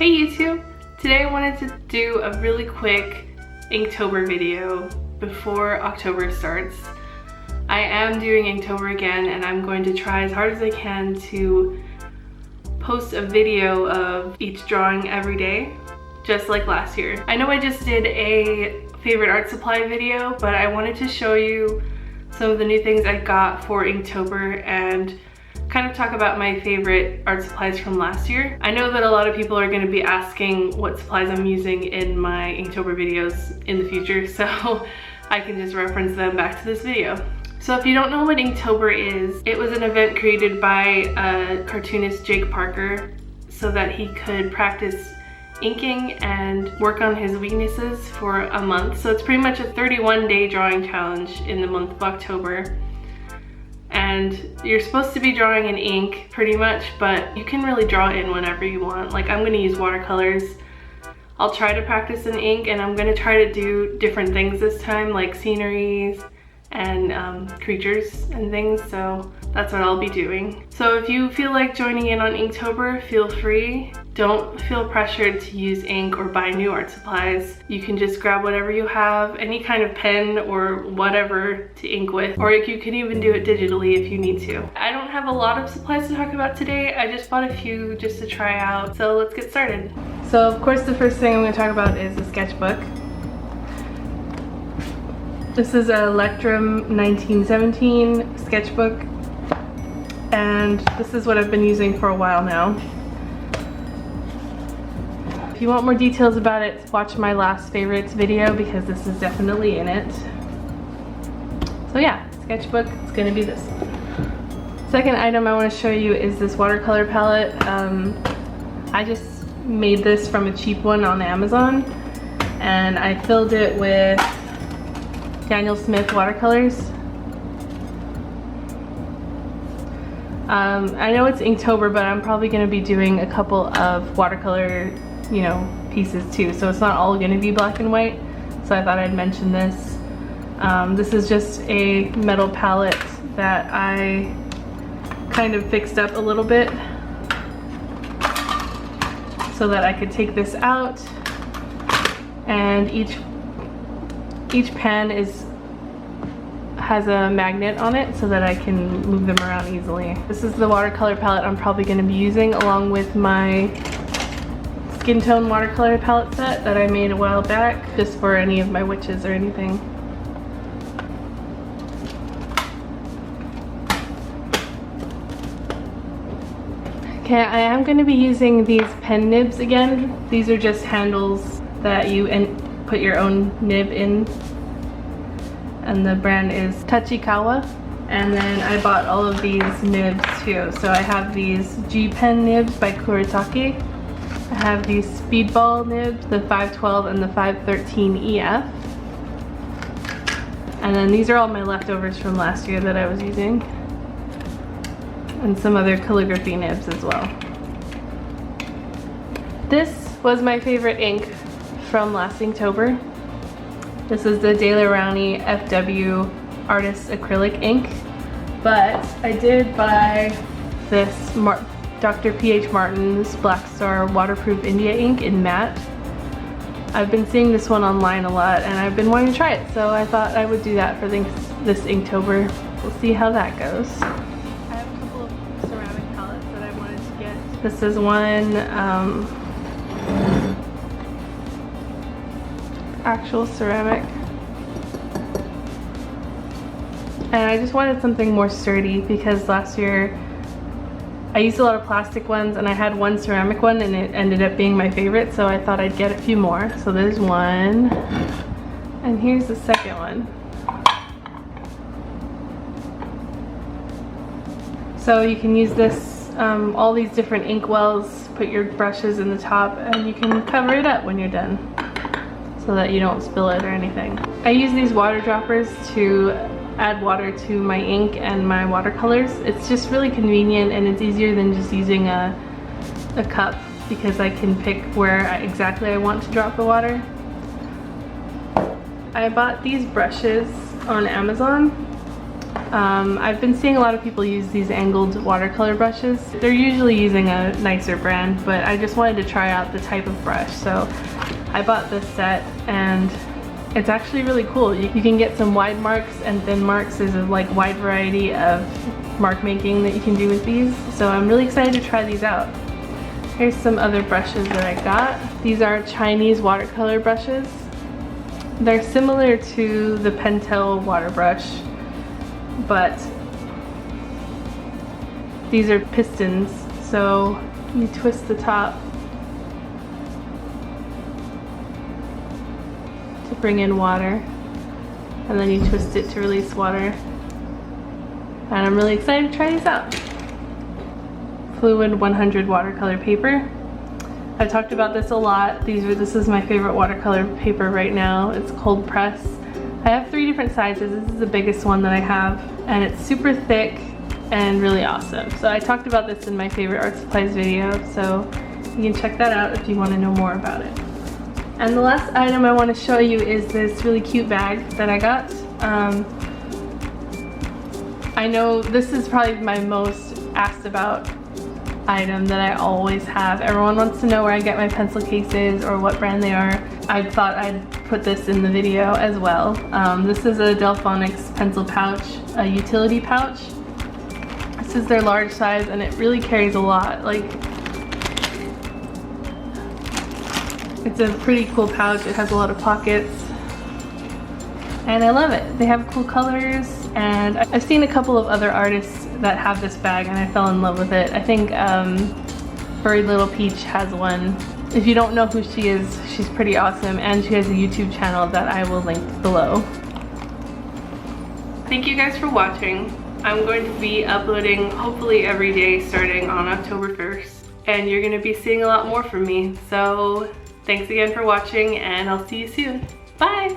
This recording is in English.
Hey YouTube! Today I wanted to do a really quick Inktober video before October starts. I am doing Inktober again and I'm going to try as hard as I can to post a video of each drawing every day, just like last year. I know I just did a favorite art supply video, but I wanted to show you some of the new things I got for Inktober and kind of talk about my favorite art supplies from last year. I know that a lot of people are going to be asking what supplies I'm using in my Inktober videos in the future, so I can just reference them back to this video. So if you don't know what Inktober is, it was an event created by cartoonist Jake Parker so that he could practice inking and work on his weaknesses for a month. So it's pretty much a 31-day drawing challenge in the month of October. And you're supposed to be drawing in ink pretty much, but you can really draw in whenever you want. Like, I'm gonna use watercolors. I'll try to practice in ink, and I'm gonna try to do different things this time, like sceneries and creatures and things, so that's what I'll be doing. So if you feel like joining in on Inktober, feel free. Don't feel pressured to use ink or buy new art supplies. You can just grab whatever you have, any kind of pen or whatever to ink with, or you can even do it digitally if you need to. I don't have a lot of supplies to talk about today. I just bought a few just to try out, so let's get started. So of course the first thing I'm going to talk about is the sketchbook. This is an Electrum 1917 sketchbook, and this is what I've been using for a while now. If you want more details about it, watch my last favorites video because this is definitely in it. So yeah, sketchbook, it's gonna be this. Second item I want to show you is this watercolor palette. I just made this from a cheap one on Amazon, and I filled it with Daniel Smith watercolors. I know it's Inktober, but I'm probably going to be doing a couple of watercolor, pieces too. So it's not all going to be black and white. So I thought I'd mention this. This is just a metal palette that I kind of fixed up a little bit so that I could take this out, and each pen has a magnet on it so that I can move them around easily. This is the watercolor palette I'm probably going to be using along with my skin tone watercolor palette set that I made a while back, just for any of my witches or anything. Okay, I am going to be using these pen nibs again. These are just handles that you put your own nib in, and the brand is Tachikawa. And then I bought all of these nibs too. So I have these G pen nibs by Kuretake. I have these speedball nibs, the 512 and the 513 EF. And then these are all my leftovers from last year that I was using, and some other calligraphy nibs as well. This was my favorite ink from last Inktober. This is the De La Rowney FW Artist Acrylic ink, but I did buy this Dr. P.H. Martin's Black Star Waterproof India ink in matte. I've been seeing this one online a lot and I've been wanting to try it, so I thought I would do that for this Inktober. We'll see how that goes. I have a couple of ceramic palettes that I wanted to get. This is one actual ceramic, and I just wanted something more sturdy because last year I used a lot of plastic ones and I had one ceramic one and it ended up being my favorite, so I thought I'd get a few more. So there's one, and here's the second one. So you can use this, all these different ink wells, put your brushes in the top, and you can cover it up when you're done so that you don't spill it or anything. I use these water droppers to add water to my ink and my watercolors. It's just really convenient, and it's easier than just using a cup because I can pick where exactly I want to drop the water. I bought these brushes on Amazon. I've been seeing a lot of people use these angled watercolor brushes. They're usually using a nicer brand, but I just wanted to try out the type of brush. So I bought this set and it's actually really cool. You can get some wide marks and thin marks. There's a like wide variety of mark making that you can do with these. So I'm really excited to try these out. Here's some other brushes that I got. These are Chinese watercolor brushes. They're similar to the Pentel water brush, but these are pistons. So you twist the top to bring in water, and then you twist it to release water. And I'm really excited to try these out. Fluid 100 watercolor paper. I've talked about this a lot. This is my favorite watercolor paper right now. It's cold press. I have 3 different sizes. This is the biggest one that I have, and it's super thick and really awesome. So I talked about this in my favorite art supplies video, so you can check that out if you want to know more about it. And the last item I want to show you is this really cute bag that I got. I know this is probably my most asked about item that I always have. Everyone wants to know where I get my pencil cases or what brand they are. I thought I'd put this in the video as well. This is a Delphonics pencil pouch, a utility pouch. This is their large size and it really carries a lot. Like, it's a pretty cool pouch. It has a lot of pockets and I love it. They have cool colors, and I've seen a couple of other artists that have this bag and I fell in love with it. I think Furry Little Peach has one. If you don't know who she is, she's pretty awesome, and she has a YouTube channel that I will link below. Thank you guys for watching. I'm going to be uploading hopefully every day starting on October 1st, and you're going to be seeing a lot more from me. So thanks again for watching, and I'll see you soon. Bye!